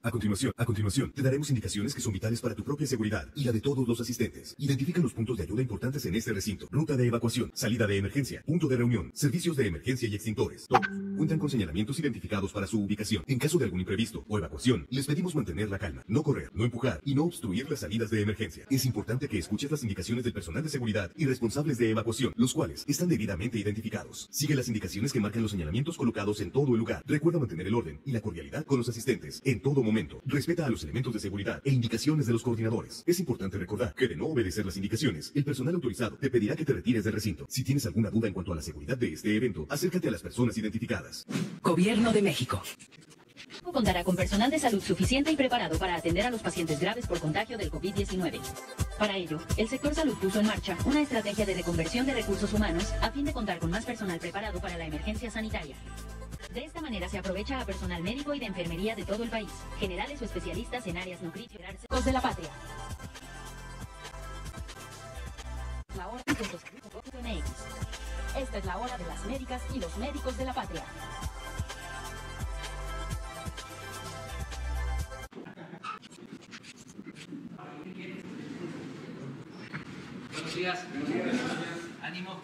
A continuación, te daremos indicaciones que son vitales para tu propia seguridad y la de todos los asistentes. Identifica los puntos de ayuda importantes en este recinto. Ruta de evacuación, salida de emergencia, punto de reunión, servicios de emergencia y extintores. Todos cuentan con señalamientos identificados para su ubicación. En caso de algún imprevisto o evacuación, les pedimos mantener la calma, no correr, no empujar y no obstruir las salidas de emergencia. Es importante que escuches las indicaciones del personal de seguridad y responsables de evacuación, los cuales están debidamente identificados. Sigue las indicaciones que marcan los señalamientos colocados en todo el lugar. Recuerda mantener el orden y la cordialidad con los asistentes en todo momento. Respeta a los elementos de seguridad e indicaciones de los coordinadores. Es importante recordar que de no obedecer las indicaciones, el personal autorizado te pedirá que te retires del recinto. Si tienes alguna duda en cuanto a la seguridad de este evento, acércate a las personas identificadas. Gobierno de México. Contará con personal de salud suficiente y preparado para atender a los pacientes graves por contagio del COVID-19. Para ello, el sector salud puso en marcha una estrategia de reconversión de recursos humanos a fin de contar con más personal preparado para la emergencia sanitaria. De esta manera se aprovecha a personal médico y de enfermería de todo el país, generales o especialistas en áreas no críticas de la patria. La hora de salud.mx. Esta es la hora de las médicas y los médicos de la patria. Buenos días. Ánimo.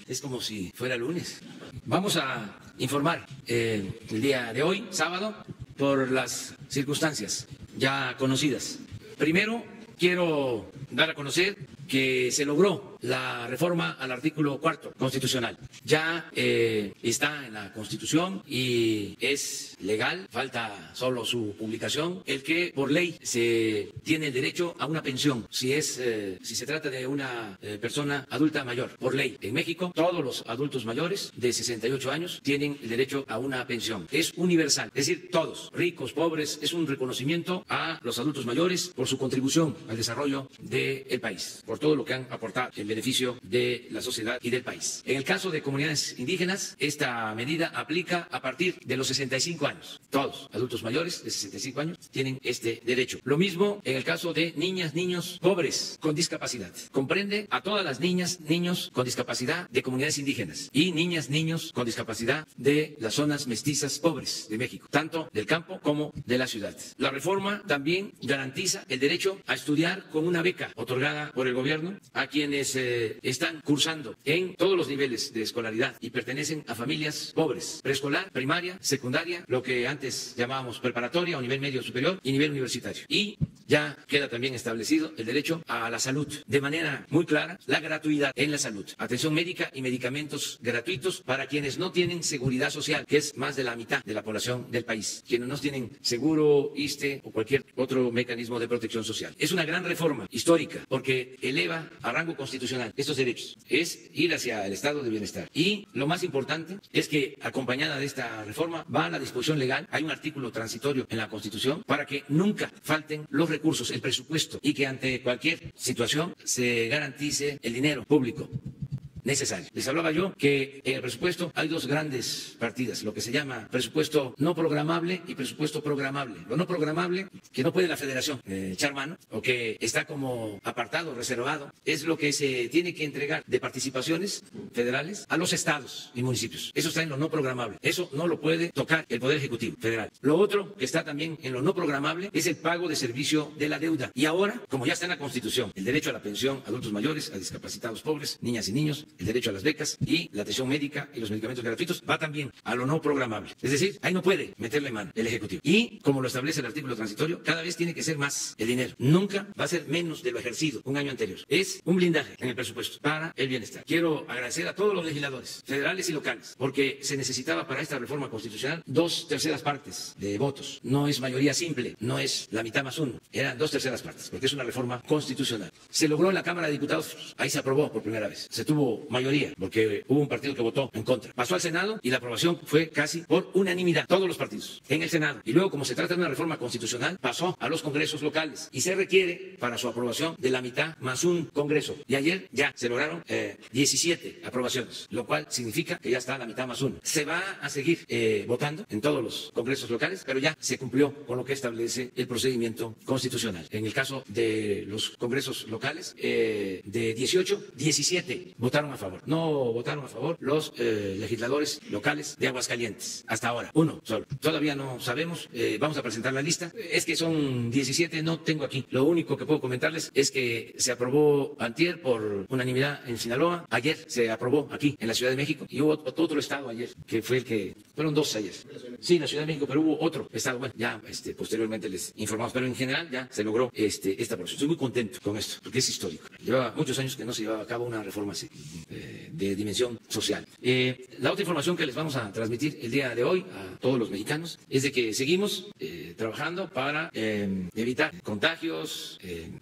Es como si fuera lunes. Vamos a informar el día de hoy, sábado, por las circunstancias ya conocidas. Primero, quiero dar a conocer que se logró la reforma al artículo 4 constitucional. Ya está en la Constitución y es legal, falta solo su publicación, el que por ley se tiene el derecho a una pensión si se trata de una persona adulta mayor, por ley. En México, todos los adultos mayores de 68 años tienen el derecho a una pensión. Es universal, es decir, todos, ricos, pobres, es un reconocimiento a los adultos mayores por su contribución al desarrollo del país, por todo lo que han aportado en beneficio de la sociedad y del país. En el caso de comunidades indígenas, esta medida aplica a partir de los 65 años. Todos, adultos mayores de 65 años, tienen este derecho. Lo mismo en el caso de niñas, niños pobres con discapacidad. Comprende a todas las niñas, niños con discapacidad de comunidades indígenas y niñas, niños con discapacidad de las zonas mestizas pobres de México, tanto del campo como de la ciudad. La reforma también garantiza el derecho a estudiar con una beca otorgada por el gobierno a quienes están cursando en todos los niveles de escolaridad y pertenecen a familias pobres, preescolar, primaria, secundaria, lo que antes llamábamos preparatoria o nivel medio superior y nivel universitario. Y ya queda también establecido el derecho a la salud, de manera muy clara, la gratuidad en la salud, atención médica y medicamentos gratuitos para quienes no tienen seguridad social, que es más de la mitad de la población del país, quienes no tienen seguro, ISSSTE o cualquier otro mecanismo de protección social. Es una gran reforma histórica porque eleva a rango constitucional estos derechos, es ir hacia el estado de bienestar. Y lo más importante es que acompañada de esta reforma va la disposición legal, hay un artículo transitorio en la Constitución para que nunca falten los recursos, el presupuesto, y que ante cualquier situación se garantice el dinero público necesario. Les hablaba yo que en el presupuesto hay dos grandes partidas, lo que se llama presupuesto no programable y presupuesto programable. Lo no programable, que no puede la Federación echar mano o que está como apartado, reservado, es lo que se tiene que entregar de participaciones federales a los estados y municipios. Eso está en lo no programable. Eso no lo puede tocar el Poder Ejecutivo Federal. Lo otro que está también en lo no programable es el pago de servicio de la deuda. Y ahora, como ya está en la Constitución, el derecho a la pensión a adultos mayores, a discapacitados pobres, niñas y niños, el derecho a las becas y la atención médica y los medicamentos gratuitos va también a lo no programable. Es decir, ahí no puede meterle mano el Ejecutivo. Y como lo establece el artículo transitorio, cada vez tiene que ser más el dinero. Nunca va a ser menos de lo ejercido un año anterior. Es un blindaje en el presupuesto para el bienestar. Quiero agradecer a todos los legisladores, federales y locales, porque se necesitaba para esta reforma constitucional 2/3 partes de votos. No es mayoría simple, no es la mitad más uno. Eran 2/3 partes, porque es una reforma constitucional. Se logró en la Cámara de Diputados, ahí se aprobó por primera vez. Se tuvo mayoría, porque hubo un partido que votó en contra. Pasó al Senado y la aprobación fue casi por unanimidad, todos los partidos, en el Senado. Y luego, como se trata de una reforma constitucional, pasó a los congresos locales y se requiere para su aprobación de la mitad más un congreso. Y ayer ya se lograron 17 aprobaciones, lo cual significa que ya está la mitad más uno. Se va a seguir votando en todos los congresos locales, pero ya se cumplió con lo que establece el procedimiento constitucional. En el caso de los congresos locales, de 18, 17 votaron votaron a favor. No votaron a favor los legisladores locales de Aguascalientes. Hasta ahora, uno solo. Todavía no sabemos. Vamos a presentar la lista. Es que son 17, no tengo aquí. Lo único que puedo comentarles es que se aprobó antier por unanimidad en Sinaloa. Ayer se aprobó aquí en la Ciudad de México. Y hubo otro estado ayer, que fue el que... Fueron 2 ayer. Sí, la Ciudad de México, pero hubo otro estado. Bueno, ya posteriormente les informamos. Pero en general ya se logró esta aprobación. Estoy muy contento con esto, porque es histórico. Llevaba muchos años que no se llevaba a cabo una reforma así, de dimensión social. La otra información que les vamos a transmitir el día de hoy a todos los mexicanos es de que seguimos trabajando para evitar contagios,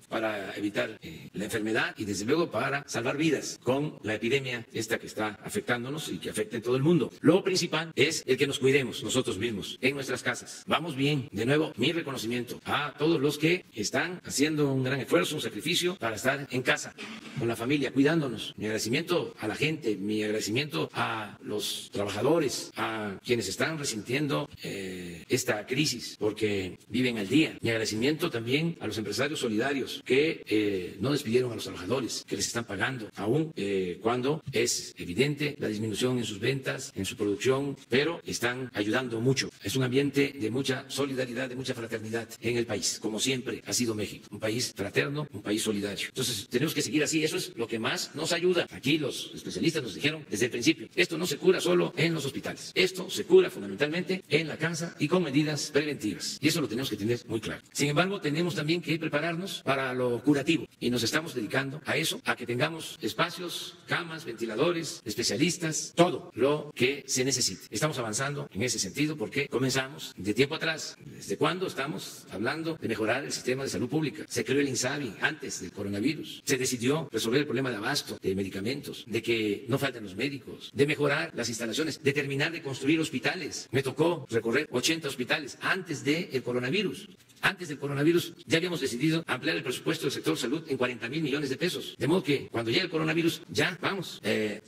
para evitar la enfermedad y desde luego para salvar vidas con la epidemia esta que está afectándonos y que afecta en todo el mundo. Lo principal es el que nos cuidemos nosotros mismos en nuestras casas. Vamos bien. De nuevo, mi reconocimiento a todos los que están haciendo un gran esfuerzo, un sacrificio para estar en casa con la familia, cuidándonos. Mi agradecimiento a la gente, mi agradecimiento a los trabajadores, a quienes están resintiendo esta crisis porque viven al día. Mi agradecimiento también a los empresarios solidarios que no despidieron a los trabajadores, que les están pagando, aún cuando es evidente la disminución en sus ventas, en su producción, pero están ayudando mucho. Es un ambiente de mucha solidaridad, de mucha fraternidad en el país, como siempre ha sido México, un país fraterno, un país solidario. Entonces, tenemos que seguir así. Eso es lo que más nos ayuda. Aquí los especialistas nos dijeron desde el principio, esto no se cura solo en los hospitales. Esto se cura fundamentalmente en la casa y con medidas preventivas. Y eso lo tenemos que tener muy claro. Sin embargo, tenemos también que prepararnos para lo curativo. Y nos estamos dedicando a eso, a que tengamos espacios, camas, ventiladores, especialistas, todo lo que se necesite. Estamos avanzando en ese sentido porque comenzamos de tiempo atrás. ¿Desde cuándo estamos hablando de mejorar el sistema de salud pública? Se creó el INSABI antes del coronavirus. Se decidió resolver el problema de abasto de medicamentos, de que no falten los médicos, de mejorar las instalaciones, de terminar de construir hospitales. Me tocó recorrer 80 hospitales antes del coronavirus. Antes del coronavirus ya habíamos decidido ampliar el presupuesto del sector salud en 40,000 millones de pesos. De modo que cuando llegue el coronavirus ya vamos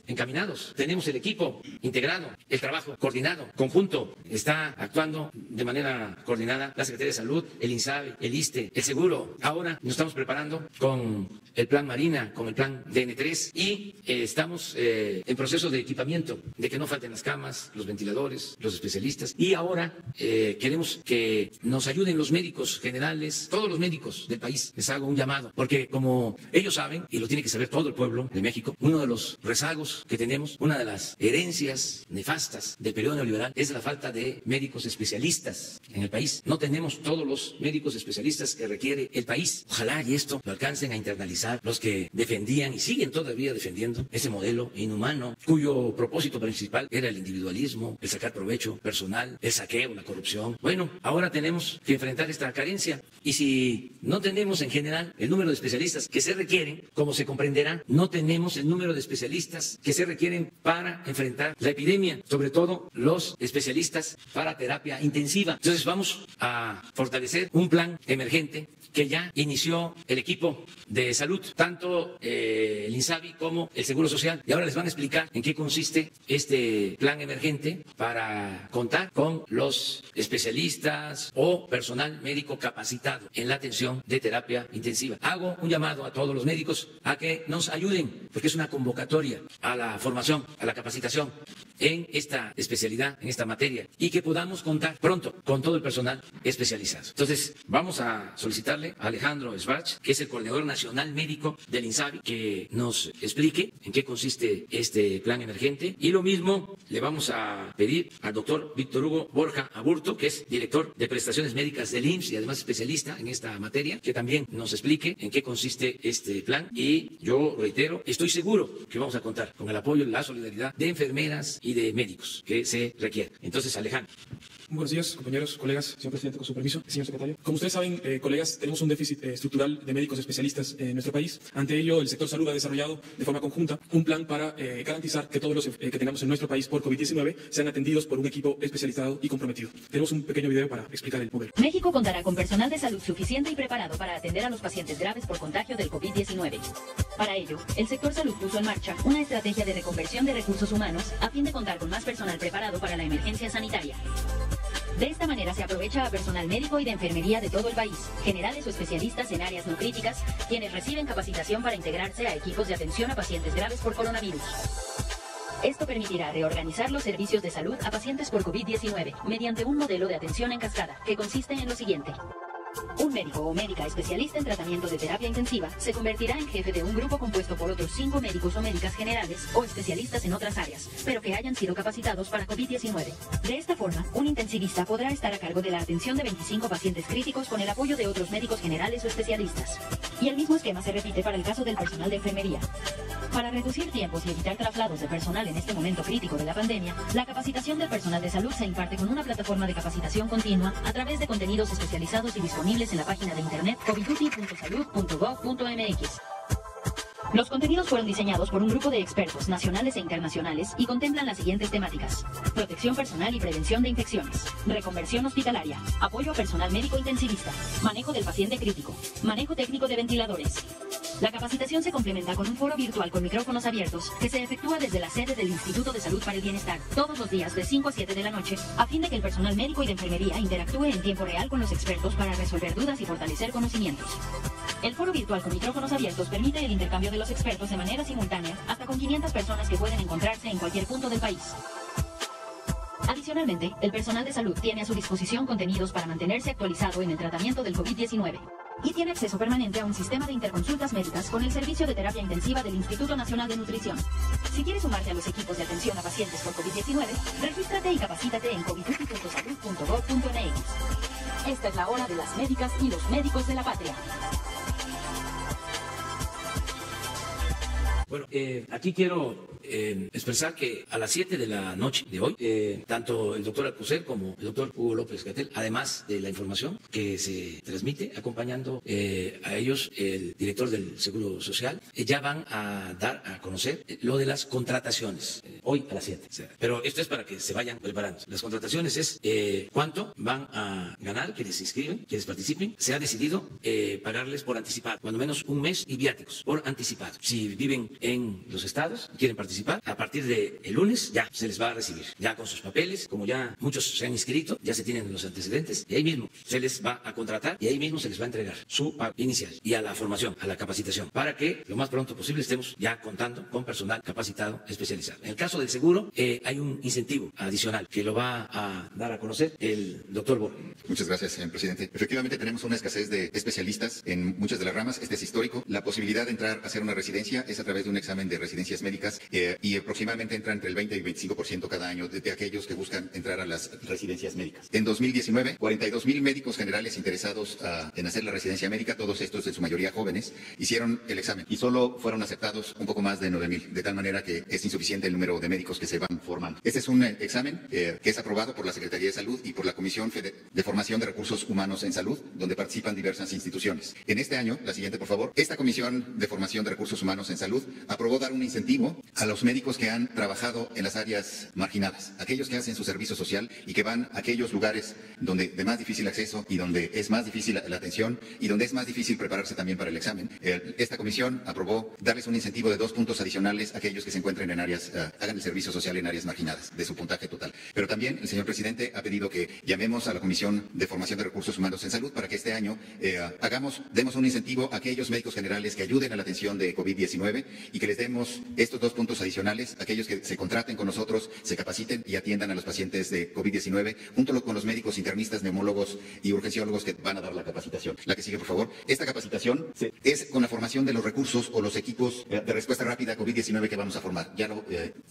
encaminados. Tenemos el equipo integrado, el trabajo coordinado, conjunto. Está actuando de manera coordinada la Secretaría de Salud, el INSABI, el ISSSTE, el Seguro. Ahora nos estamos preparando con el Plan Marina, con el Plan DN3 y estamos en proceso de equipamiento, de que no falten las camas, los ventiladores, los especialistas. Y ahora queremos que nos ayuden los médicos generales, todos los médicos del país. Les hago un llamado, porque como ellos saben, y lo tiene que saber todo el pueblo de México, uno de los rezagos que tenemos, una de las herencias nefastas del periodo neoliberal es la falta de médicos especialistas en el país. No tenemos todos los médicos especialistas que requiere el país. Ojalá y esto lo alcancen a internalizar los que defendían y siguen todavía defendiendo ese modelo inhumano, cuyo propósito principal era el individualismo, el sacar provecho personal, el saqueo, la corrupción. Bueno, ahora tenemos que enfrentar esta carencia y si no tenemos en general el número de especialistas que se requieren, como se comprenderá, no tenemos el número de especialistas que se requieren para enfrentar la epidemia, sobre todo los especialistas para terapia intensiva. Entonces vamos a fortalecer un plan emergente que ya inició el equipo de salud, tanto el INSABI como el Seguro Social. Y ahora les van a explicar en qué consiste este plan emergente para contar con los especialistas o personal médico capacitado en la atención de terapia intensiva. Hago un llamado a todos los médicos a que nos ayuden, porque es una convocatoria a la formación, a la capacitación en esta especialidad, en esta materia, y que podamos contar pronto con todo el personal especializado. Entonces, vamos a solicitarle a Alejandro Sbarch, que es el coordinador nacional médico del INSABI, que nos explique en qué consiste este plan emergente. Y lo mismo le vamos a pedir al doctor Víctor Hugo Borja Aburto, que es director de prestaciones médicas del IMSS y además especialista en esta materia, que también nos explique en qué consiste este plan. Y yo reitero, estoy seguro que vamos a contar con el apoyo y la solidaridad de enfermeras y de médicos que se requiere. Entonces, Alejandro. Muy buenos días, compañeros, colegas, señor presidente, con su permiso, señor secretario. Como ustedes saben, colegas, tenemos un déficit estructural de médicos especialistas en nuestro país. Ante ello, el sector salud ha desarrollado de forma conjunta un plan para garantizar que todos los que tengamos en nuestro país por COVID-19 sean atendidos por un equipo especializado y comprometido. Tenemos un pequeño video para explicar el modelo. México contará con personal de salud suficiente y preparado para atender a los pacientes graves por contagio del COVID-19. Para ello, el sector salud puso en marcha una estrategia de reconversión de recursos humanos a fin de contar con más personal preparado para la emergencia sanitaria. De esta manera se aprovecha a personal médico y de enfermería de todo el país, generales o especialistas en áreas no críticas, quienes reciben capacitación para integrarse a equipos de atención a pacientes graves por coronavirus. Esto permitirá reorganizar los servicios de salud a pacientes por COVID-19 mediante un modelo de atención en cascada, que consiste en lo siguiente. Un médico o médica especialista en tratamiento de terapia intensiva se convertirá en jefe de un grupo compuesto por otros 5 médicos o médicas generales o especialistas en otras áreas, pero que hayan sido capacitados para COVID-19. De esta forma, un intensivista podrá estar a cargo de la atención de 25 pacientes críticos con el apoyo de otros médicos generales o especialistas. Y el mismo esquema se repite para el caso del personal de enfermería. Para reducir tiempos y evitar traslados de personal en este momento crítico de la pandemia, la capacitación del personal de salud se imparte con una plataforma de capacitación continua a través de contenidos especializados y disponibles en la página de internet coviduty.salud.gov.mx. Los contenidos fueron diseñados por un grupo de expertos nacionales e internacionales y contemplan las siguientes temáticas: protección personal y prevención de infecciones, reconversión hospitalaria, apoyo a personal médico intensivista, manejo del paciente crítico, manejo técnico de ventiladores. La capacitación se complementa con un foro virtual con micrófonos abiertos que se efectúa desde la sede del Instituto de Salud para el Bienestar todos los días de 5 a 7 de la noche, a fin de que el personal médico y de enfermería interactúe en tiempo real con los expertos para resolver dudas y fortalecer conocimientos. El foro virtual con micrófonos abiertos permite el intercambio de los expertos de manera simultánea, hasta con 500 personas que pueden encontrarse en cualquier punto del país. Adicionalmente, el personal de salud tiene a su disposición contenidos para mantenerse actualizado en el tratamiento del COVID-19. Y tiene acceso permanente a un sistema de interconsultas médicas con el servicio de terapia intensiva del Instituto Nacional de Nutrición. Si quieres sumarte a los equipos de atención a pacientes por COVID-19, regístrate y capacítate en coviduty.salud.gov.mx. Esta es la hora de las médicas y los médicos de la patria. Bueno, aquí quiero expresar que a las 7 de la noche de hoy, tanto el doctor Alcocer como el doctor Hugo López-Gatell, además de la información que se transmite acompañando a ellos el director del Seguro Social, ya van a dar a conocer lo de las contrataciones, hoy a las 7. Pero esto es para que se vayan preparando. Las contrataciones es cuánto van a ganar quienes se inscriben, quienes participen. Se ha decidido pagarles por anticipado, cuando menos un mes y viáticos por anticipado. Si viven en los estados, quieren participar, a partir del lunes ya se les va a recibir, ya con sus papeles, como ya muchos se han inscrito, ya se tienen los antecedentes, y ahí mismo se les va a contratar y ahí mismo se les va a entregar su pago inicial y a la formación, a la capacitación, para que lo más pronto posible estemos ya contando con personal capacitado especializado. En el caso del seguro, hay un incentivo adicional que lo va a dar a conocer el doctor Borja. Muchas gracias, señor presidente. Efectivamente, tenemos una escasez de especialistas en muchas de las ramas. Este es histórico. La posibilidad de entrar a hacer una residencia es a través de un examen de residencias médicas y aproximadamente entra entre el 20 y 25% cada año de aquellos que buscan entrar a las residencias médicas. En 2019, 42,000 médicos generales interesados en hacer la residencia médica, todos estos en su mayoría jóvenes, hicieron el examen y solo fueron aceptados un poco más de 9,000, de tal manera que es insuficiente el número de médicos que se van formando. Este es un examen que es aprobado por la Secretaría de Salud y por la Comisión de Formación de Recursos Humanos en Salud, donde participan diversas instituciones. En este año, la siguiente por favor, esta Comisión de Formación de Recursos Humanos en Salud aprobó dar un incentivo a los médicos que han trabajado en las áreas marginadas, aquellos que hacen su servicio social y que van a aquellos lugares donde de más difícil acceso y donde es más difícil la atención y donde es más difícil prepararse también para el examen. Esta comisión aprobó darles un incentivo de 2 puntos adicionales a aquellos que se encuentren en áreas, hagan el servicio social en áreas marginadas, de su puntaje total. Pero también el señor presidente ha pedido que llamemos a la Comisión de Formación de Recursos Humanos en Salud para que este año demos un incentivo a aquellos médicos generales que ayuden a la atención de COVID-19 y que les demos estos 2 puntos adicionales a aquellos que se contraten con nosotros, se capaciten y atiendan a los pacientes de COVID-19, junto con los médicos internistas, neumólogos y urgenciólogos que van a dar la capacitación. La que sigue, por favor. Esta capacitación es con la formación de los recursos o los equipos de respuesta rápida a COVID-19 que vamos a formar. Ya lo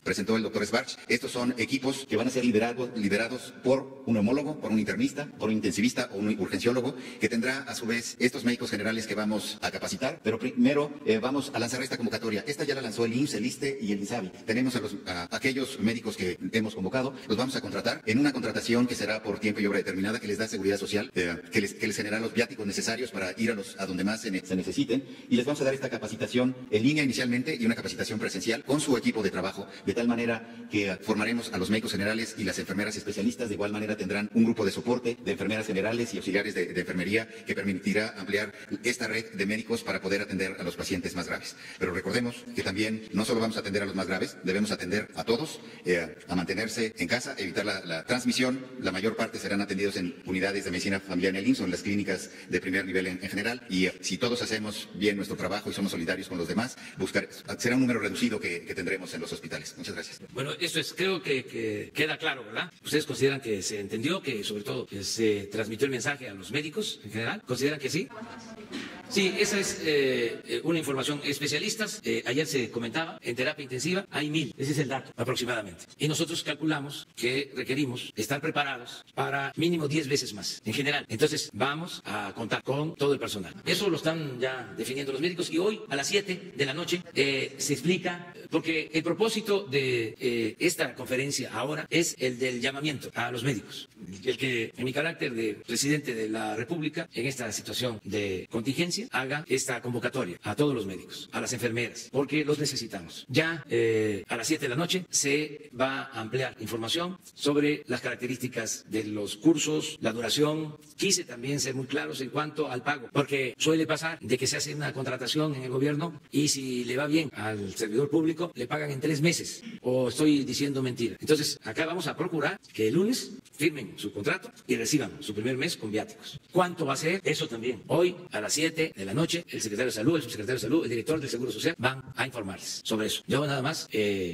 presentó el doctor Sbarch. Estos son equipos que van a ser liderados por un neumólogo, por un internista, por un intensivista o un urgenciólogo, que tendrá a su vez estos médicos generales que vamos a capacitar. Pero primero vamos a lanzar esta convocatoria. Esta ya la lanzó el IMSS, el ISSSTE y el INSABI. Tenemos a aquellos médicos que hemos convocado, los vamos a contratar en una contratación que será por tiempo y obra determinada, que les da seguridad social, que les generará los viáticos necesarios para ir a donde más se necesiten, y les vamos a dar esta capacitación en línea inicialmente y una capacitación presencial con su equipo de trabajo, de tal manera que formaremos a los médicos generales y las enfermeras especialistas. De igual manera tendrán un grupo de soporte de enfermeras generales y auxiliares de enfermería que permitirá ampliar esta red de médicos para poder atender a los pacientes más graves. Pero recordemos que también no solo vamos a atender a los más graves. Debemos atender a todos, a mantenerse en casa, evitar la transmisión. La mayor parte serán atendidos en unidades de medicina familiar en el IMSS o en las clínicas de primer nivel en general. Y si todos hacemos bien nuestro trabajo y somos solidarios con los demás, será un número reducido que tendremos en los hospitales. Muchas gracias. Bueno, eso es, creo que queda claro, ¿verdad? ¿Ustedes consideran que se entendió, que sobre todo se transmitió el mensaje a los médicos en general? ¿Consideran que sí? Sí, esa es una información. Especialistas, ayer se comentaba, en terapia intensiva hay 1000, ese es el dato aproximadamente. Y nosotros calculamos que requerimos estar preparados para mínimo 10 veces más, en general. Entonces vamos a contar con todo el personal. Eso lo están ya definiendo los médicos y hoy a las 7 de la noche se explica, porque el propósito de esta conferencia ahora es el del llamamiento a los médicos. El que en mi carácter de presidente de la República, en esta situación de contingencia, haga esta convocatoria a todos los médicos, a las enfermeras, porque los necesitamos. Ya a las 7 de la noche se va a ampliar información sobre las características de los cursos, la duración. Quise también ser muy claros en cuanto al pago, porque suele pasar de que se hace una contratación en el gobierno y si le va bien al servidor público, le pagan en 3 meses, o estoy diciendo mentira. Entonces, acá vamos a procurar que el lunes firmen su contrato y reciban su primer mes con viáticos. ¿Cuánto va a ser? Eso también. Hoy, a las 7 de la noche, el secretario de Salud, el subsecretario de Salud, el director del Seguro Social van a informarles sobre eso. Yo nada más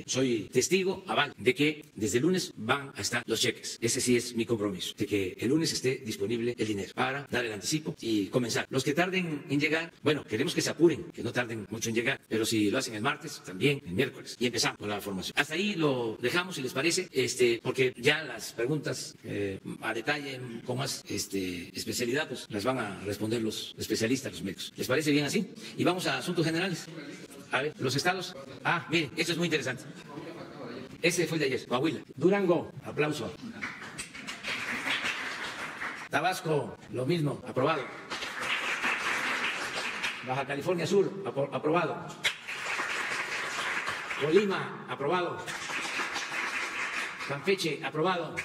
soy testigo, aval, de que desde el lunes van a estar los cheques. Ese sí es mi compromiso, de que el lunes esté disponible el dinero para dar el anticipo y comenzar. Los que tarden en llegar, bueno, queremos que se apuren, que no tarden mucho en llegar, pero si lo hacen el martes, también el miércoles, y empezamos con la formación. Hasta ahí lo dejamos, si les parece, porque ya las preguntas a detalle, con más especialidad, pues las van a responder los especialistas, los médicos. ¿Les parece bien así? Y vamos a asuntos generales. A ver, los estados. Miren, esto es muy interesante. Ese fue el de ayer, Coahuila. Durango, aplauso. Tabasco, lo mismo, aprobado. Baja California Sur, aprobado. Colima, aprobado. Campeche, aprobado.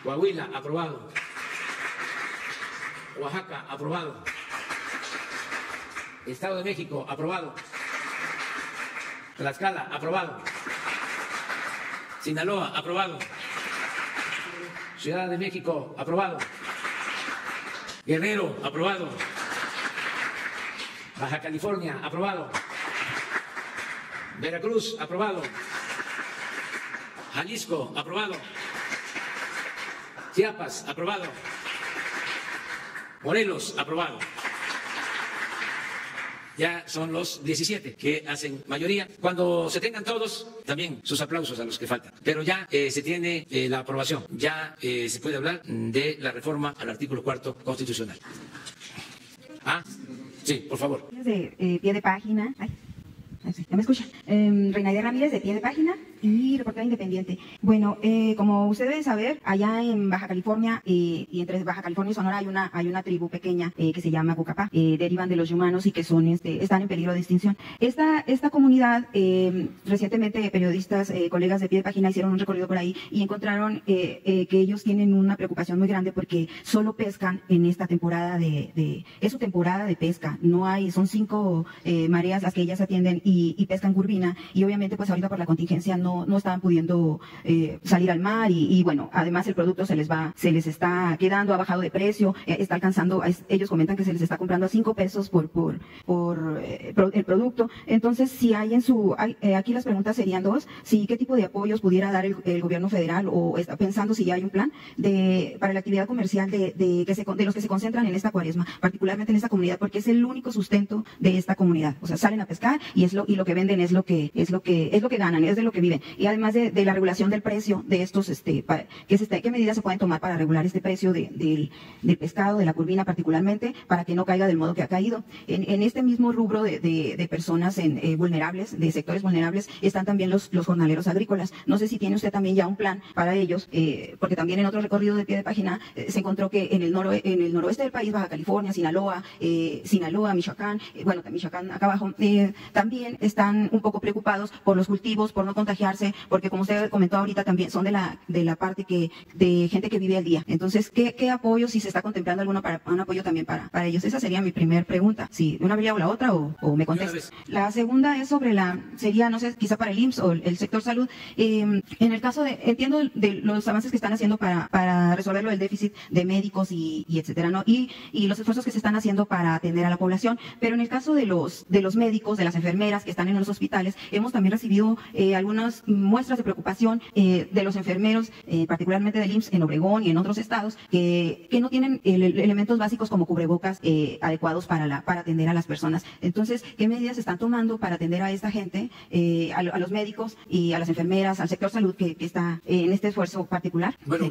Coahuila, aprobado. Oaxaca, aprobado. Estado de México, aprobado. Tlaxcala, aprobado. Sinaloa, aprobado. Ciudad de México, aprobado. Guerrero, aprobado. Baja California, aprobado. Veracruz, aprobado. Jalisco, aprobado. Chiapas, aprobado. Morelos, aprobado. Ya son los 17 que hacen mayoría. Cuando se tengan todos, también sus aplausos a los que faltan. Pero ya se tiene la aprobación. Ya se puede hablar de la reforma al artículo 4 constitucional. Sí, por favor. De pie de página. ¿Ya me escuchan? Reinaide Ramírez, de Pie de Página y reportera independiente. Bueno, como ustedes deben saber, allá en Baja California y entre Baja California y Sonora hay una tribu pequeña que se llama Cucapá, derivan de los yumanos y que son están en peligro de extinción. Esta comunidad, recientemente periodistas, colegas de Pie de Página hicieron un recorrido por ahí y encontraron que ellos tienen una preocupación muy grande porque solo pescan en esta temporada es su temporada de pesca. No hay, son 5 mareas las que ellas atienden y pescan curvina, y obviamente pues ahorita por la contingencia no estaban pudiendo salir al mar y bueno, además el producto se les está quedando, ha bajado de precio, está alcanzando, ellos comentan que se les está comprando a 5 pesos por el producto. Entonces, si hay aquí las preguntas serían 2, qué tipo de apoyos pudiera dar el gobierno federal, o está pensando si ya hay un plan para la actividad comercial de los que se concentran en esta cuaresma, particularmente en esta comunidad, porque es el único sustento de esta comunidad. O sea, salen a pescar y lo que venden es lo que ganan, es de lo que viven. Y además de la regulación del precio de estos, ¿qué medidas se pueden tomar para regular este precio del pescado, de la curvina particularmente, para que no caiga del modo que ha caído? En este mismo rubro de personas vulnerables, de sectores vulnerables, están también los jornaleros agrícolas. No sé si tiene usted también ya un plan para ellos, porque también en otro recorrido de Pie de Página se encontró que en el noroeste del país, Baja California, Sinaloa, Michoacán, Michoacán acá abajo, también están un poco preocupados por los cultivos, por no contagiar cuidarse, porque como usted comentó ahorita también son de la parte de gente que vive al día. Entonces, ¿qué apoyo, si se está contemplando un apoyo también para ellos? Esa sería mi primer pregunta. Si una vía o la otra, o me contesta. La segunda es sobre sería, no sé, quizá para el IMSS o el sector salud. En el caso entiendo de los avances que están haciendo para resolver lo del déficit de médicos y etcétera, ¿no? Y los esfuerzos que se están haciendo para atender a la población. Pero en el caso de los médicos, de las enfermeras que están en los hospitales, hemos también recibido algunas muestras de preocupación de los enfermeros, particularmente del IMSS en Obregón y en otros estados, que no tienen elementos básicos como cubrebocas adecuados para atender a las personas. Entonces, ¿qué medidas se están tomando para atender a esta gente, a los médicos y a las enfermeras, al sector salud que está en este esfuerzo particular? Bueno,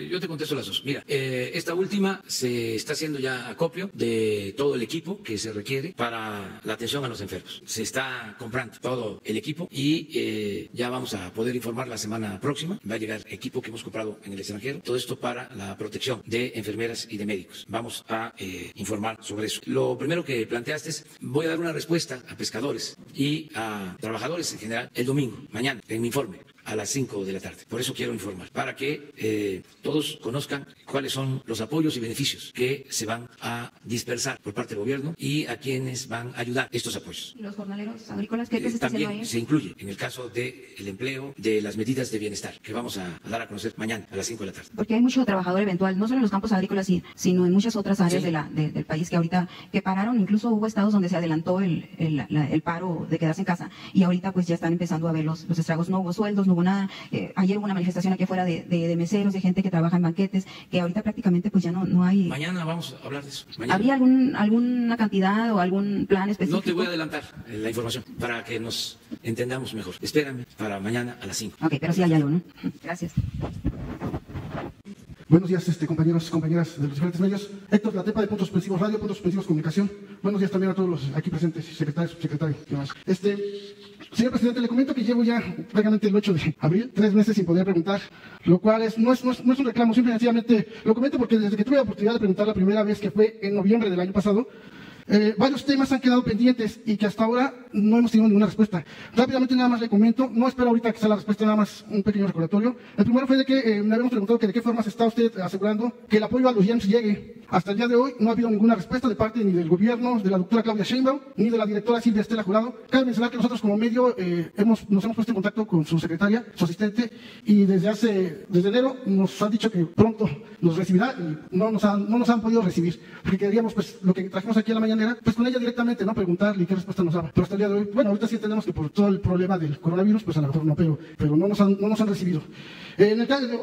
yo te contesto las dos. Mira, esta última se está haciendo ya acopio de todo el equipo que se requiere para la atención a los enfermos. Se está comprando todo el equipo y ya vamos a poder informar la semana próxima. Va a llegar equipo que hemos comprado en el extranjero. Todo esto para la protección de enfermeras y de médicos. Vamos a informar sobre eso. Lo primero que planteaste es, voy a dar una respuesta a pescadores y a trabajadores en general el domingo, mañana, en mi informe, a las 5 de la tarde. Por eso quiero informar, para que todos conozcan cuáles son los apoyos y beneficios que se van a dispersar por parte del gobierno y a quienes van a ayudar estos apoyos. ¿Y los jornaleros agrícolas qué se está haciendo ahí? También se incluye en el caso del empleo, de las medidas de bienestar, que vamos a dar a conocer mañana a las 5 de la tarde. Porque hay mucho trabajador eventual, no solo en los campos agrícolas, sino en muchas otras áreas del país que ahorita que pararon. Incluso hubo estados donde se adelantó el paro de quedarse en casa y ahorita pues ya están empezando a ver los estragos. No hubo sueldos, no hubo nada. Ayer hubo una manifestación aquí afuera de meseros, de gente que trabaja en banquetes, que ahorita prácticamente pues ya no hay. Mañana vamos a hablar de eso. Mañana. ¿Habría alguna cantidad o algún plan específico? No te voy a adelantar la información para que nos entendamos mejor. Espérame para mañana a las 5. Ok, pero sí hay algo, ¿no? Gracias. Buenos días, compañeros y compañeras de los diferentes medios. Héctor Latepa, de Puntos Suspensivos Radio, Puntos Suspensivos Comunicación. Buenos días también a todos los aquí presentes, secretarios, subsecretarios y demás. Señor presidente, le comento que llevo ya prácticamente el 8 de abril, 3 meses sin poder preguntar, lo cual no es un reclamo, simple y sencillamente lo comento porque desde que tuve la oportunidad de preguntar la primera vez, que fue en noviembre del año pasado, varios temas han quedado pendientes y que hasta ahora no hemos tenido ninguna respuesta. Rápidamente nada más le comento, no espero ahorita que sea la respuesta, nada más un pequeño recordatorio. El primero fue de que me habíamos preguntado que de qué forma se está usted asegurando que el apoyo a los IEMS llegue. Hasta el día de hoy no ha habido ninguna respuesta de parte ni del gobierno, de la doctora Claudia Sheinbaum, ni de la directora Silvia Estela Jurado. Cabe mencionar que nosotros como medio nos hemos puesto en contacto con su secretaria, su asistente, y desde enero nos han dicho que pronto nos recibirá y no nos han podido recibir, porque queríamos pues lo que trajimos aquí a la mañanera, pues con ella directamente, no preguntarle qué respuesta nos daba. Pero hasta el día de hoy, bueno, ahorita sí entendemos que por todo el problema del coronavirus, pues a lo mejor no, pero no nos han recibido.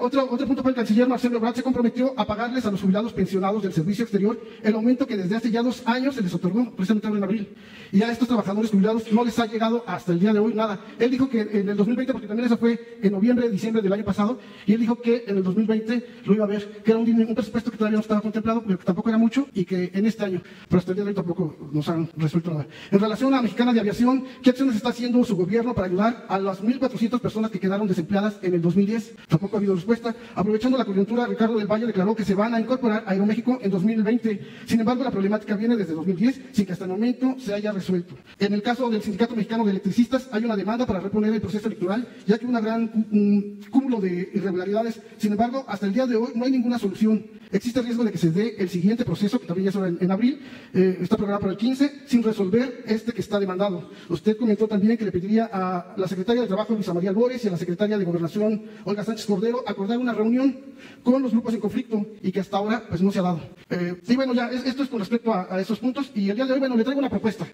Otro punto fue el canciller Marcelo Ebrard se comprometió a pagarles a los jubilados pensionados del servicio exterior el aumento que desde hace ya 2 años se les otorgó, precisamente en abril. Y a estos trabajadores jubilados no les ha llegado hasta el día de hoy nada. Él dijo que en el 2020, porque también eso fue en noviembre, diciembre del año pasado, y él dijo que en el 2020 lo iba a ver, que era un presupuesto que todavía no estaba contemplado, pero que tampoco era mucho, y que en este año, pero hasta el día de hoy tampoco nos han resuelto nada. En relación a la Mexicana de Aviación, ¿qué acciones está haciendo su gobierno para ayudar a las 1,400 personas que quedaron desempleadas en el 2010? Tampoco ha habido respuesta. Aprovechando la coyuntura, Ricardo del Valle declaró que se van a incorporar a Aeroméxico en 2020. Sin embargo, la problemática viene desde 2010 sin que hasta el momento se haya resuelto. En el caso del Sindicato Mexicano de Electricistas, hay una demanda para reponer el proceso electoral, ya que un gran cúmulo de irregularidades. Sin embargo, hasta el día de hoy no hay ninguna solución. Existe el riesgo de que se dé el siguiente proceso, que también ya será en abril, está programado para el 15, sin resolver este que está demandado. Usted comentó también que le pediría a la secretaria de Trabajo, Luisa María Albores, y a la secretaria de Gobernación, Olga Sánchez Cordero, acordar una reunión con los grupos en conflicto y que hasta ahora pues no se ha dado. Y bueno, ya esto es con respecto a esos puntos, y el día de hoy, bueno, le traigo una propuesta.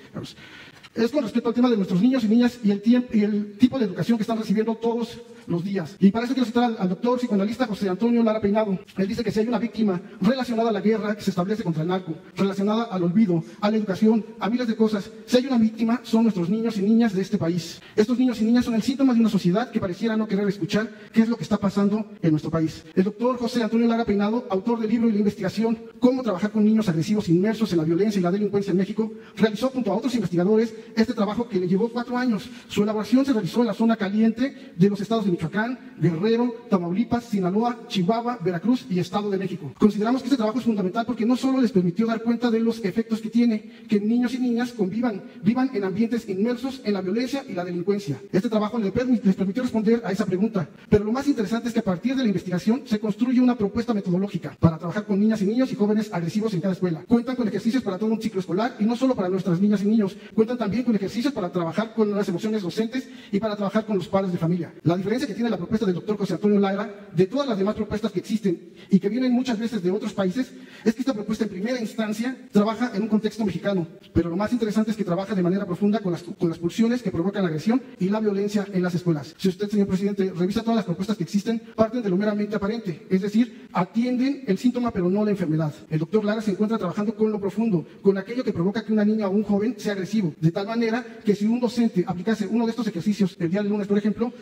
Es con respecto al tema de nuestros niños y niñas y el tipo de educación que están recibiendo todos los días. Y para eso quiero citar al doctor psicoanalista José Antonio Lara Peinado. Él dice que si hay una víctima relacionada a la guerra que se establece contra el narco, relacionada al olvido, a la educación, a miles de cosas, si hay una víctima son nuestros niños y niñas de este país. Estos niños y niñas son el síntoma de una sociedad que pareciera no querer escuchar qué es lo que está pasando en nuestro país. El doctor José Antonio Lara Peinado, autor del libro y la investigación Cómo trabajar con niños agresivos inmersos en la violencia y la delincuencia en México, realizó junto a otros investigadores este trabajo que le llevó 4 años. Su elaboración se realizó en la zona caliente de los estados de Michoacán, Guerrero, Tamaulipas, Sinaloa, Chihuahua, Veracruz y Estado de México. Consideramos que este trabajo es fundamental porque no solo les permitió dar cuenta de los efectos que tiene que niños y niñas vivan en ambientes inmersos en la violencia y la delincuencia. Este trabajo les permitió responder a esa pregunta. Pero lo más interesante es que a partir de la investigación se construye una propuesta metodológica para trabajar con niñas y niños y jóvenes agresivos en cada escuela. Cuentan con ejercicios para todo un ciclo escolar y no solo para nuestras niñas y niños. Cuentan también con ejercicios para trabajar con las emociones docentes y para trabajar con los padres de familia. La diferencia que tiene la propuesta del doctor José Antonio Lara de todas las demás propuestas que existen y que vienen muchas veces de otros países es que esta propuesta en primera instancia trabaja en un contexto mexicano, pero lo más interesante es que trabaja de manera profunda con las pulsiones que provocan la agresión y la violencia en las escuelas. Si usted, señor presidente, revisa todas las propuestas que existen, parten de lo meramente aparente, es decir, atienden el síntoma pero no la enfermedad. El doctor Lara se encuentra trabajando con lo profundo, con aquello que provoca que una niña o un joven sea agresivo, de tal manera que si un docente aplicase uno de estos ejercicios el día del lunes, por ejemplo,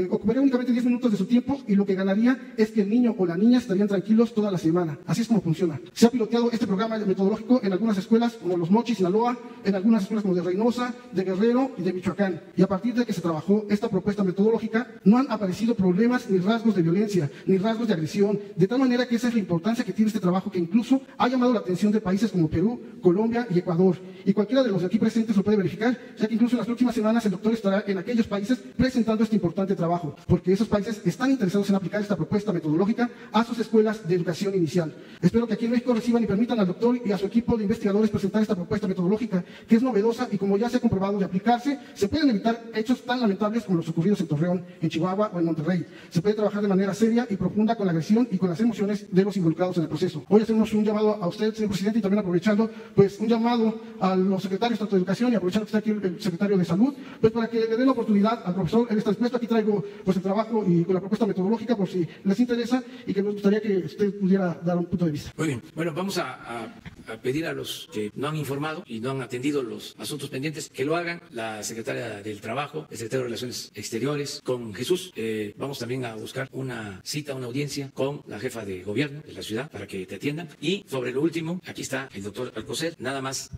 ocuparía únicamente 10 minutos de su tiempo y lo que ganaría es que el niño o la niña estarían tranquilos toda la semana. Así es como funciona. Se ha piloteado este programa metodológico en algunas escuelas como Los Mochis, Sinaloa, en algunas escuelas como de Reynosa, de Guerrero y de Michoacán. Y a partir de que se trabajó esta propuesta metodológica, no han aparecido problemas ni rasgos de violencia, ni rasgos de agresión, de tal manera que esa es la importancia que tiene este trabajo, que incluso ha llamado la atención de países como Perú, Colombia y Ecuador. Y cualquiera de los de aquí presentes lo puede verificar, ya que incluso en las próximas semanas el doctor estará en aquellos países presentando este importante trabajo, porque esos países están interesados en aplicar esta propuesta metodológica a sus escuelas de educación inicial. Espero que aquí en México reciban y permitan al doctor y a su equipo de investigadores presentar esta propuesta metodológica, que es novedosa y como ya se ha comprobado de aplicarse, se pueden evitar hechos tan lamentables como los ocurridos en Torreón, en Chihuahua o en Monterrey. Se puede trabajar de manera seria y profunda con la agresión y con las emociones de los involucrados en el proceso. Hoy hacemos un llamado a usted, señor presidente, y también aprovechando, pues, un llamado a los secretarios tanto de Educación y aprovechando que está aquí el secretario de Salud, pues para que le den la oportunidad al profesor. Él está dispuesto. Aquí traigo pues el trabajo y con la propuesta metodológica por si les interesa y que nos gustaría que usted pudiera dar un punto de vista. Muy bien. Bueno, vamos a pedir a los que no han informado y no han atendido los asuntos pendientes que lo hagan. La secretaria del Trabajo, el secretario de Relaciones Exteriores, con Jesús. Vamos también a buscar una cita, una audiencia con la jefa de gobierno de la ciudad para que te atiendan. Y sobre lo último, aquí está el doctor Alcocer. Nada más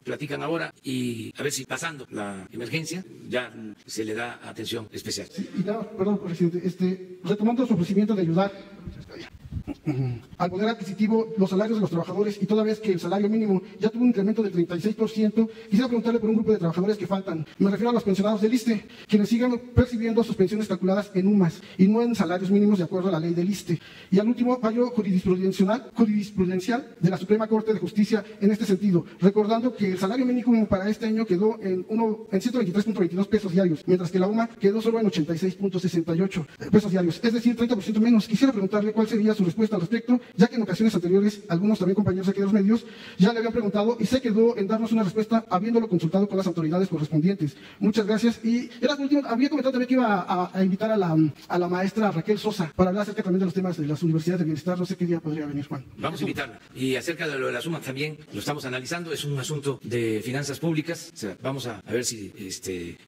platican ahora y a ver si pasando la emergencia ya se le da atención especial. Sí, y nada, perdón, presidente, retomando su ofrecimiento de ayudar al poder adquisitivo, los salarios de los trabajadores, y toda vez que el salario mínimo ya tuvo un incremento del 36%, quisiera preguntarle por un grupo de trabajadores que faltan. Me refiero a los pensionados del ISSSTE, quienes sigan percibiendo sus pensiones calculadas en UMAS y no en salarios mínimos de acuerdo a la ley del ISSSTE. Y al último fallo jurisprudencial de la Suprema Corte de Justicia en este sentido, recordando que el salario mínimo para este año quedó en 123.22 pesos diarios, mientras que la UMA quedó solo en 86.68 pesos diarios, es decir, 30% menos. Quisiera preguntarle cuál sería su respuesta al respecto, ya que en ocasiones anteriores algunos también compañeros aquí de los medios ya le habían preguntado y se quedó en darnos una respuesta habiéndolo consultado con las autoridades correspondientes. Muchas gracias. Y era por último, había comentado también que iba a invitar a la maestra Raquel Sosa para hablar acerca también de los temas de las universidades de bienestar. No sé qué día podría venir, Juan. Vamos a invitarla. Y acerca de lo de la suma también lo estamos analizando, es un asunto de finanzas públicas. O sea, vamos a ver si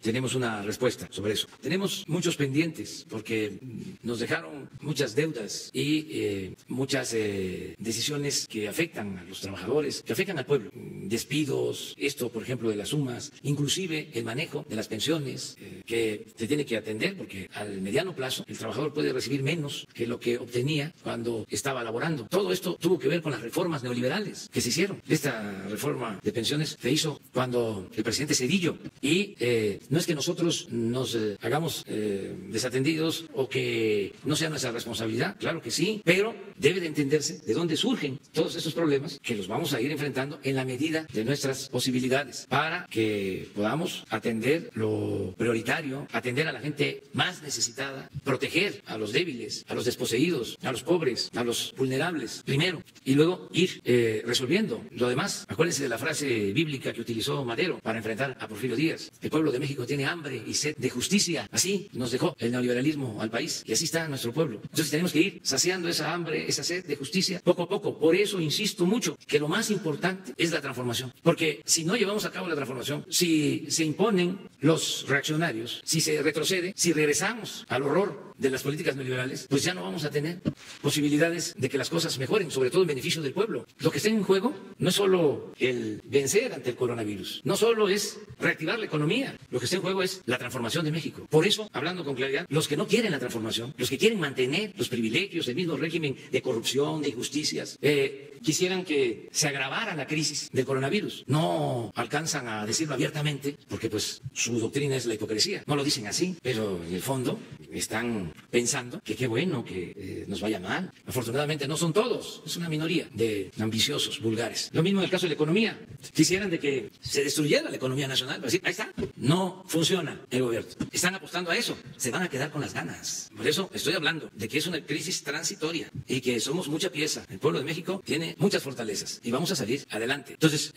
tenemos una respuesta sobre eso. Tenemos muchos pendientes porque nos dejaron muchas deudas y muchas decisiones que afectan a los trabajadores, que afectan al pueblo. Despidos, esto por ejemplo de las sumas, inclusive el manejo de las pensiones que se tiene que atender porque al mediano plazo el trabajador puede recibir menos que lo que obtenía cuando estaba laborando. Todo esto tuvo que ver con las reformas neoliberales que se hicieron. Esta reforma de pensiones se hizo cuando el presidente Zedillo y no es que nosotros nos hagamos desatendidos o que no sea nuestra responsabilidad, claro que sí, pero debe de entenderse de dónde surgen todos esos problemas que los vamos a ir enfrentando en la medida de nuestras posibilidades para que podamos atender lo prioritario, atender a la gente más necesitada, proteger a los débiles, a los desposeídos, a los pobres, a los vulnerables primero y luego ir resolviendo lo demás. Acuérdense de la frase bíblica que utilizó Madero para enfrentar a Porfirio Díaz. El pueblo de México tiene hambre y sed de justicia. Así nos dejó el neoliberalismo al país y así está nuestro pueblo. Entonces tenemos que ir saciando esa hambre, esa sed de justicia poco a poco. Por eso insisto mucho que lo más importante es la transformación. Porque si no llevamos a cabo la transformación, si se imponen los reaccionarios, si se retrocede, si regresamos al horror de las políticas neoliberales, pues ya no vamos a tener posibilidades de que las cosas mejoren, sobre todo en beneficio del pueblo. Lo que está en juego no es solo el vencer ante el coronavirus, no solo es reactivar la economía, lo que está en juego es la transformación de México. Por eso, hablando con claridad, los que no quieren la transformación, los que quieren mantener los privilegios del mismo régimen de corrupción, de injusticias, quisieran que se agravara la crisis del coronavirus. No alcanzan a decirlo abiertamente porque pues su doctrina es la hipocresía. No lo dicen así, pero en el fondo están pensando que qué bueno que nos vaya mal. Afortunadamente no son todos, es una minoría de ambiciosos, vulgares. Lo mismo en el caso de la economía. Quisieran de que se destruyera la economía nacional. Decir, ahí está, no funciona el gobierno. Están apostando a eso, se van a quedar con las ganas. Por eso estoy hablando de que es una crisis transitoria y que somos mucha pieza. El pueblo de México tiene muchas fortalezas y vamos a salir adelante. Entonces,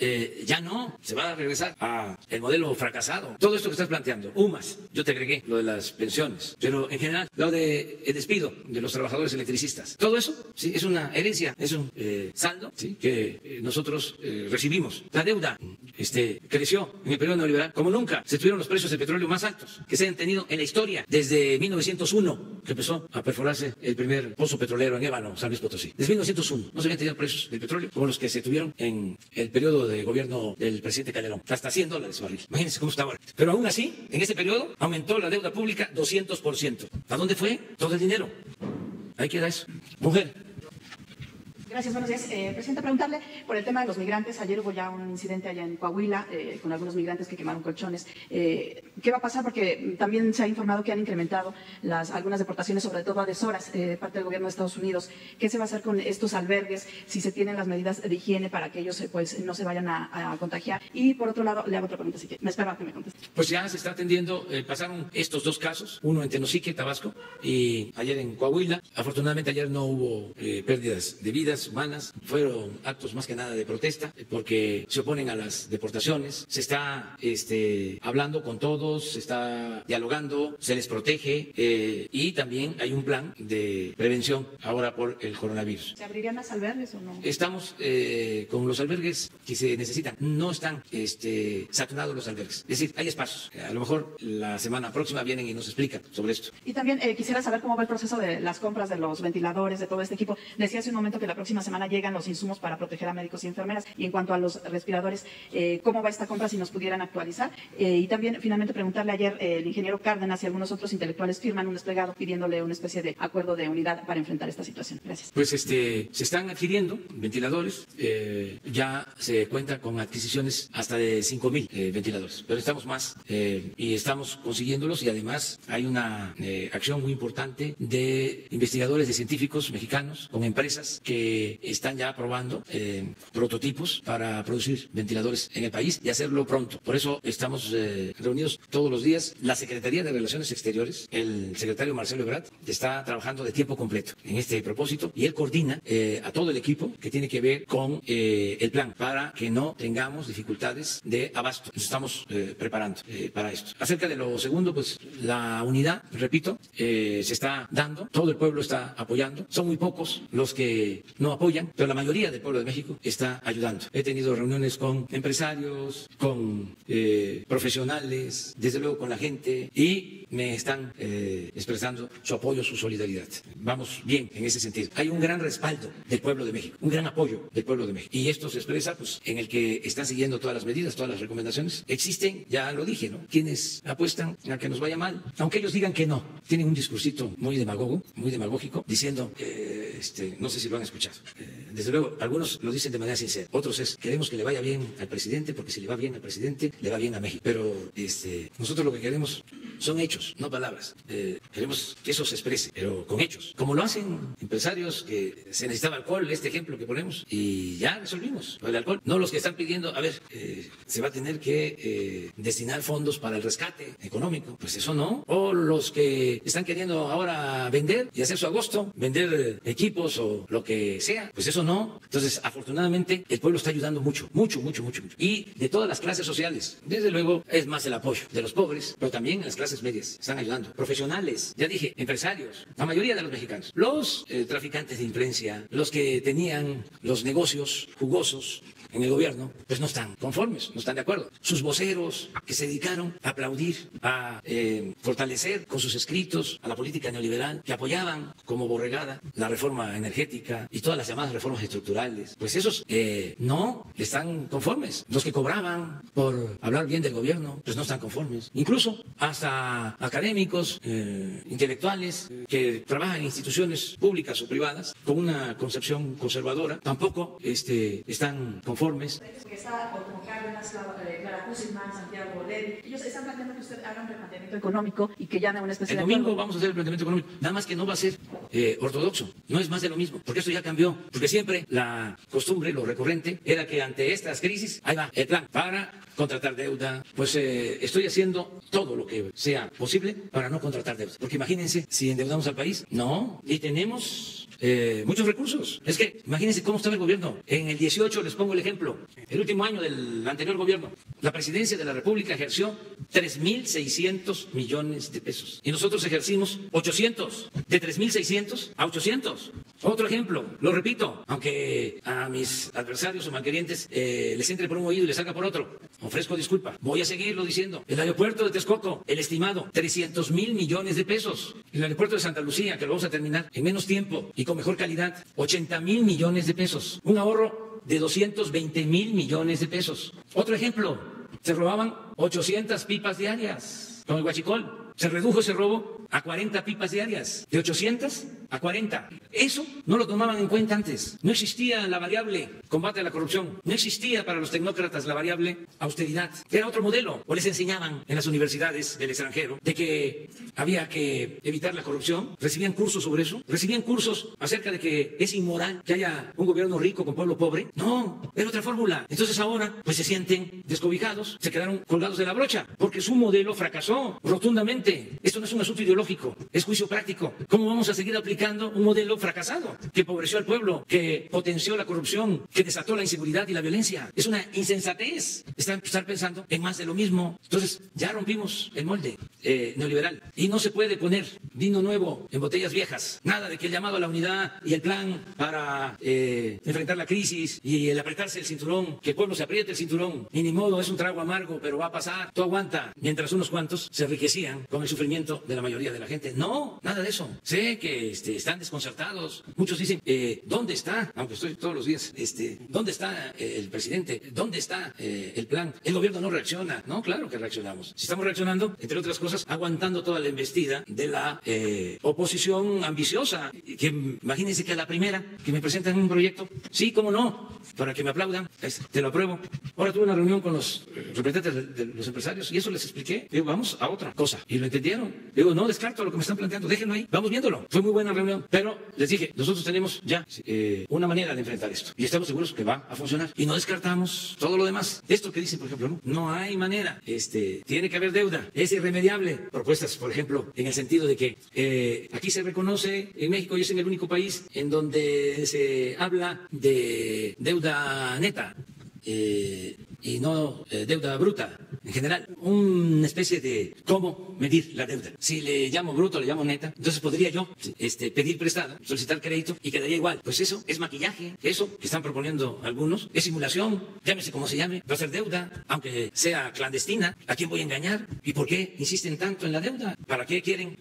ya no se va a regresar a el modelo fracasado. Todo esto que estás planteando, UMAS, yo te agregué lo de las pensiones, pero en general, lo de el despido de los trabajadores electricistas, todo eso, sí, es una herencia, es un saldo, sí, que nosotros recibimos. La deuda creció en el periodo neoliberal como nunca. Se tuvieron los precios del petróleo más altos que se hayan tenido en la historia desde 1901, que empezó a perforarse el primer pozo petrolero en Ébano, San Luis Potosí. Desde 1901 no se habían tenido precios del petróleo como los que se tuvieron en el periodo de gobierno del presidente Calderón, hasta $100 barril. Imagínense cómo está ahora. Pero aún así, en ese periodo aumentó la deuda pública 200%. ¿A dónde fue todo el dinero? Ahí queda eso. Mujer. Gracias, buenos días. Presidenta, preguntarle por el tema de los migrantes. Ayer hubo ya un incidente allá en Coahuila con algunos migrantes que quemaron colchones. ¿Qué va a pasar? Porque también se ha informado que han incrementado algunas deportaciones, sobre todo a deshoras, parte del gobierno de Estados Unidos. ¿Qué se va a hacer con estos albergues si se tienen las medidas de higiene para que ellos pues, no se vayan a contagiar? Y por otro lado, le hago otra pregunta, así que me espero a que me conteste. Pues ya se está atendiendo, pasaron estos dos casos, uno en Tenosique, Tabasco, y ayer en Coahuila. Afortunadamente ayer no hubo pérdidas de vidas humanas, fueron actos más que nada de protesta porque se oponen a las deportaciones. Se está hablando con todos, se está dialogando, se les protege y también hay un plan de prevención ahora por el coronavirus. ¿Se abrirían más albergues o no? Estamos con los albergues que se necesitan, no están saturados los albergues, es decir, hay espacios. A lo mejor la semana próxima vienen y nos explican sobre esto. Y también quisiera saber cómo va el proceso de las compras de los ventiladores, de todo este equipo. Decía hace un momento que la próxima semana llegan los insumos para proteger a médicos y enfermeras. Y en cuanto a los respiradores, ¿cómo va esta compra si nos pudieran actualizar? Y también, finalmente, preguntarle ayer, el ingeniero Cárdenas y algunos otros intelectuales firman un desplegado pidiéndole una especie de acuerdo de unidad para enfrentar esta situación. Gracias. Pues se están adquiriendo ventiladores, ya se cuenta con adquisiciones hasta de 5,000 ventiladores, pero estamos más y estamos consiguiéndolos y además hay una acción muy importante de investigadores, de científicos mexicanos con empresas que están ya probando prototipos para producir ventiladores en el país y hacerlo pronto. Por eso estamos reunidos todos los días. La Secretaría de Relaciones Exteriores, el secretario Marcelo Ebrard, está trabajando de tiempo completo en este propósito y él coordina a todo el equipo que tiene que ver con el plan para que no tengamos dificultades de abasto. Nos estamos preparando para esto. Acerca de lo segundo, pues la unidad, repito, se está dando, todo el pueblo está apoyando. Son muy pocos los que no apoyan, pero la mayoría del pueblo de México está ayudando. He tenido reuniones con empresarios, con profesionales, desde luego con la gente y me están expresando su apoyo, su solidaridad. Vamos bien en ese sentido. Hay un gran respaldo del pueblo de México, un gran apoyo del pueblo de México. Y esto se expresa pues, en el que están siguiendo todas las medidas, todas las recomendaciones. Existen, ya lo dije, ¿no? Quienes apuestan a que nos vaya mal, aunque ellos digan que no. Tienen un discursito muy demagógico, diciendo, no sé si lo han escuchado. Desde luego, algunos lo dicen de manera sincera. Otros es, queremos que le vaya bien al presidente, porque si le va bien al presidente, le va bien a México. Pero nosotros lo que queremos son hechos, no palabras. Queremos que eso se exprese, pero con hechos. Como lo hacen empresarios que se necesitaba alcohol, este ejemplo que ponemos, y ya resolvimos lo del alcohol. No los que están pidiendo, a ver, se va a tener que destinar fondos para el rescate económico. Pues eso no. O los que están queriendo ahora vender y hacer su agosto, vender equipos o lo que sea, pues eso no. Entonces, afortunadamente, el pueblo está ayudando mucho. Y de todas las clases sociales. Desde luego, es más el apoyo de los pobres, pero también en las clases medias están ayudando. Profesionales, ya dije, empresarios, la mayoría de los mexicanos. Los traficantes de influencia, los que tenían los negocios jugosos en el gobierno, pues no están conformes, no están de acuerdo. Sus voceros que se dedicaron a aplaudir, a fortalecer con sus escritos a la política neoliberal, que apoyaban como borregada la reforma energética y todas las llamadas reformas estructurales, pues esos no están conformes. Los que cobraban por hablar bien del gobierno, pues no están conformes. Incluso hasta académicos, intelectuales que trabajan en instituciones públicas o privadas con una concepción conservadora, tampoco están conformes. Que está como Cárdenas, Clara Guzmán, Santiago Levy, ellos están planteando que usted haga un replanteamiento económico y que llame a una especie de... El domingo vamos a hacer el planteamiento económico, nada más que no va a ser ortodoxo, no es más de lo mismo, porque esto ya cambió, porque siempre la costumbre, lo recurrente, era que ante estas crisis, ahí va el plan para contratar deuda. Pues estoy haciendo todo lo que sea posible para no contratar deuda, porque imagínense si endeudamos al país, no, y tenemos muchos recursos. Es que imagínense cómo estaba el gobierno. En el 18 les pongo el ejemplo, el último año del anterior gobierno, la presidencia de la República ejerció 3.600 millones de pesos y nosotros ejercimos 800, de 3.600 a 800. Otro ejemplo, lo repito, aunque a mis adversarios o malquerientes les entre por un oído y les salga por otro, ofrezco disculpa, voy a seguirlo diciendo. El aeropuerto de Texcoco, el estimado 300.000 millones de pesos. El aeropuerto de Santa Lucía, que lo vamos a terminar en menos tiempo y con mejor calidad, 80.000 millones de pesos. Un ahorro de 220.000 millones de pesos. Otro ejemplo, se robaban 800 pipas diarias con el huachicol. Se redujo ese robo a 40 pipas diarias, de 800 a 40. Eso no lo tomaban en cuenta antes. No existía la variable combate a la corrupción. No existía para los tecnócratas la variable austeridad. Era otro modelo. O les enseñaban en las universidades del extranjero de que había que evitar la corrupción. Recibían cursos sobre eso. Recibían cursos acerca de que es inmoral que haya un gobierno rico con pueblo pobre. No, era otra fórmula. Entonces ahora pues se sienten descobijados, se quedaron colgados de la brocha, porque su modelo fracasó rotundamente. Esto no es un asunto ideológico, es juicio práctico. ¿Cómo vamos a seguir aplicando un modelo fracasado que empobreció al pueblo, que potenció la corrupción, que desató la inseguridad y la violencia? Es una insensatez estar pensando en más de lo mismo. Entonces ya rompimos el molde neoliberal y no se puede poner vino nuevo en botellas viejas. Nada de que el llamado a la unidad y el plan para enfrentar la crisis y el apretarse el cinturón, que el pueblo se apriete el cinturón y ni modo, es un trago amargo, pero va a pasar, tú aguanta, mientras unos cuantos se enriquecían con el sufrimiento de la mayoría de la gente. No, nada de eso. Sé que están desconcertados. Muchos dicen, ¿dónde está? Aunque estoy todos los días, ¿dónde está el presidente? ¿Dónde está el plan? El gobierno no reacciona. No, claro que reaccionamos. Si estamos reaccionando, entre otras cosas, aguantando toda la embestida de la oposición ambiciosa. Que imagínense que a la primera que me presentan un proyecto, sí, cómo no, para que me aplaudan, te lo apruebo. Ahora tuve una reunión con los representantes de los empresarios y eso les expliqué. Digo, vamos a otra cosa. Y lo entendieron. Digo, no descarto lo que me están planteando, déjenlo ahí, vamos viéndolo. Fue muy buena reunión, pero les dije, nosotros tenemos ya una manera de enfrentar esto y estamos seguros que va a funcionar y no descartamos todo lo demás. Esto que dicen, por ejemplo, no hay manera, tiene que haber deuda, es irremediable. Propuestas, por ejemplo, en el sentido de que aquí se reconoce, en México y es en el único país en donde se habla de deuda neta y no deuda bruta. En general, una especie de cómo medir la deuda. Si le llamo bruto, le llamo neta, entonces podría yo pedir prestado, solicitar crédito y quedaría igual. Pues eso es maquillaje, eso que están proponiendo algunos, es simulación, llámese como se llame, va a ser deuda, aunque sea clandestina. ¿A quién voy a engañar? ¿Y por qué insisten tanto en la deuda? ¿Para qué quieren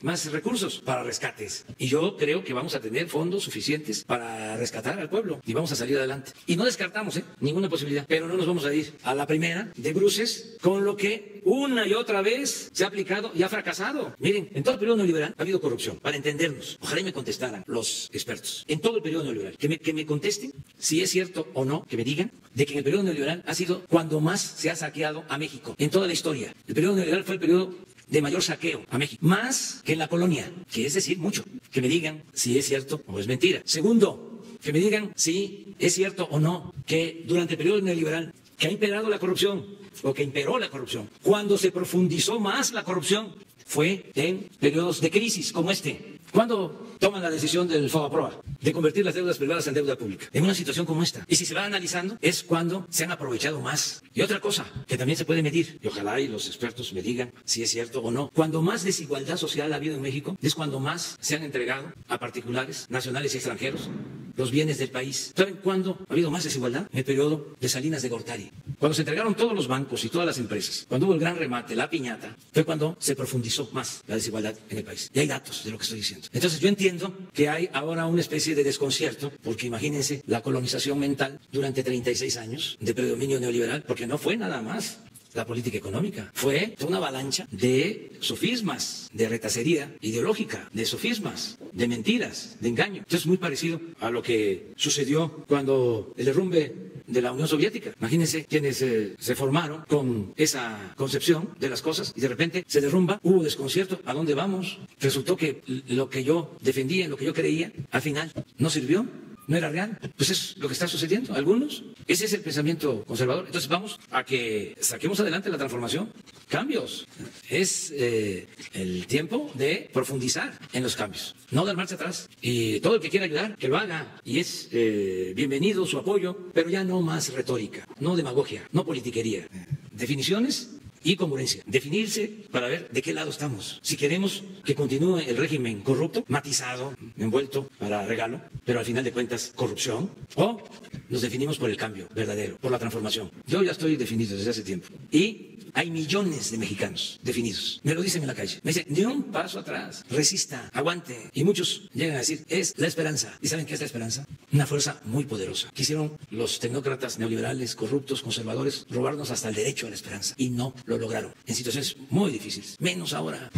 más recursos? Para rescates. Y yo creo que vamos a tener fondos suficientes para rescatar al pueblo y vamos a salir adelante. Y no descartamos ninguna posibilidad, pero no nos vamos a ir a la primera de bruces con lo que una y otra vez se ha aplicado y ha fracasado. Miren, en todo el periodo neoliberal ha habido corrupción, para entendernos. Ojalá y me contestaran los expertos. En todo el periodo neoliberal, que me contesten si es cierto o no, que me digan de que en el periodo neoliberal ha sido cuando más se ha saqueado a México, en toda la historia. El periodo neoliberal fue el periodo de mayor saqueo a México, más que en la colonia, que es decir mucho. Que me digan si es cierto o es mentira. Segundo, que me digan si es cierto o no que durante el periodo neoliberal que ha imperado la corrupción o que imperó la corrupción, cuando se profundizó más la corrupción fue en periodos de crisis como este. ¿Cuándo toman la decisión del FOBAPROA de convertir las deudas privadas en deuda pública? En una situación como esta. Y si se va analizando, es cuando se han aprovechado más. Y otra cosa que también se puede medir, y ojalá y los expertos me digan si es cierto o no, cuando más desigualdad social ha habido en México, es cuando más se han entregado a particulares, nacionales y extranjeros, los bienes del país. ¿Saben cuándo ha habido más desigualdad? En el periodo de Salinas de Gortari. Cuando se entregaron todos los bancos y todas las empresas, cuando hubo el gran remate, la piñata, fue cuando se profundizó más la desigualdad en el país. Y hay datos de lo que estoy diciendo. Entonces yo entiendo que hay ahora una especie de desconcierto, porque imagínense la colonización mental durante 36 años de predominio neoliberal, porque no fue nada más la política económica. Fue una avalancha de sofismas, de retacería ideológica, de sofismas, de mentiras, de engaño. Esto es muy parecido a lo que sucedió cuando el derrumbe de la Unión Soviética. Imagínense quienes se formaron con esa concepción de las cosas y de repente se derrumba, hubo desconcierto. ¿A dónde vamos? Resultó que lo que yo defendía, lo que yo creía, al final no sirvió. No era real. Pues es lo que está sucediendo. Algunos. Ese es el pensamiento conservador. Entonces vamos a que saquemos adelante la transformación. Cambios. Es el tiempo de profundizar en los cambios. No dar marcha atrás. Y todo el que quiera ayudar, que lo haga. Y es bienvenido su apoyo, pero ya no más retórica, no demagogia, no politiquería. Definiciones y congruencia. Definirse para ver de qué lado estamos. Si queremos que continúe el régimen corrupto, matizado, envuelto para regalo, pero al final de cuentas corrupción, o nos definimos por el cambio verdadero, por la transformación. Yo ya estoy definido desde hace tiempo. Y hay millones de mexicanos definidos. Me lo dicen en la calle. Me dicen, ni un paso atrás, resista, aguante. Y muchos llegan a decir, es la esperanza. ¿Y saben qué es la esperanza? Una fuerza muy poderosa. Quisieron los tecnócratas neoliberales, corruptos, conservadores, robarnos hasta el derecho a la esperanza. Y no lo lograron. En situaciones muy difíciles. Menos ahora.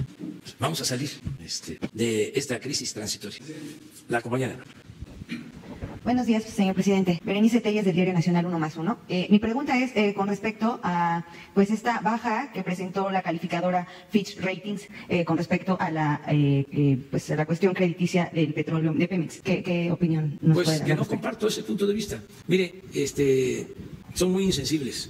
Vamos a salir de esta crisis transitoria. La compañera. Buenos días, señor presidente. Berenice Telles, del Diario Nacional 1+1. Mi pregunta es con respecto a pues esta baja que presentó la calificadora Fitch Ratings con respecto a la pues a la cuestión crediticia del petróleo de Pemex. ¿Qué opinión nos puede dar? Pues que no comparto ese punto de vista. Mire, son muy insensibles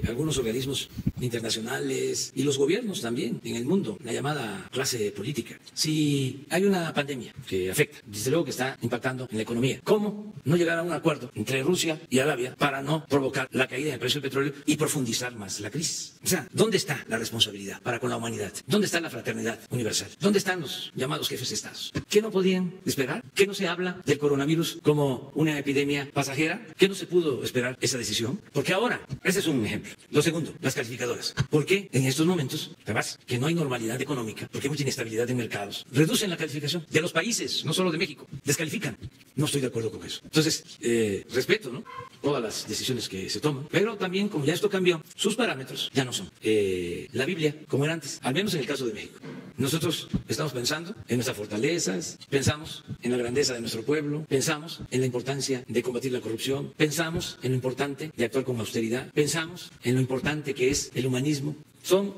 algunos organismos internacionales y los gobiernos también en el mundo, la llamada clase política. Si hay una pandemia que afecta, desde luego que está impactando en la economía, ¿cómo no llegar a un acuerdo entre Rusia y Arabia para no provocar la caída del precio del petróleo y profundizar más la crisis? O sea, ¿dónde está la responsabilidad para con la humanidad? ¿Dónde está la fraternidad universal? ¿Dónde están los llamados jefes de Estados? ¿Qué no podían esperar? ¿Qué no se habla del coronavirus como una epidemia pasajera? ¿Qué no se pudo esperar esa decisión? Porque ahora, ese es un ejemplo. Lo segundo, las calificadoras. ¿Por qué en estos momentos, además, que no hay normalidad económica, porque hay mucha inestabilidad en mercados, reducen la calificación de los países, no solo de México, descalifican? No estoy de acuerdo con eso. Entonces, respeto, ¿no?, todas las decisiones que se toman, pero también, como ya esto cambió, sus parámetros ya no son la Biblia como era antes, al menos en el caso de México. Nosotros estamos pensando en nuestras fortalezas, pensamos en la grandeza de nuestro pueblo, pensamos en la importancia de combatir la corrupción, pensamos en lo importante de actuar con austeridad, pensamos en lo importante que es el humanismo. Son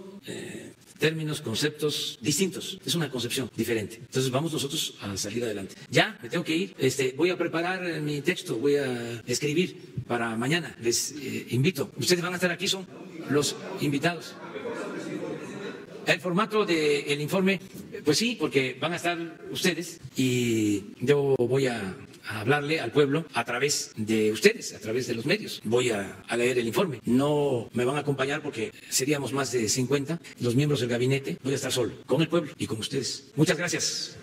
términos, conceptos distintos, es una concepción diferente. Entonces vamos nosotros a salir adelante. Ya me tengo que ir, voy a preparar mi texto, voy a escribir para mañana. Les invito, ustedes van a estar aquí, son los invitados. El formato del informe, pues sí, porque van a estar ustedes y yo voy a hablarle al pueblo a través de ustedes, a través de los medios. Voy a leer el informe. No me van a acompañar porque seríamos más de 50 los miembros del gabinete. Voy a estar solo, con el pueblo y con ustedes. Muchas gracias.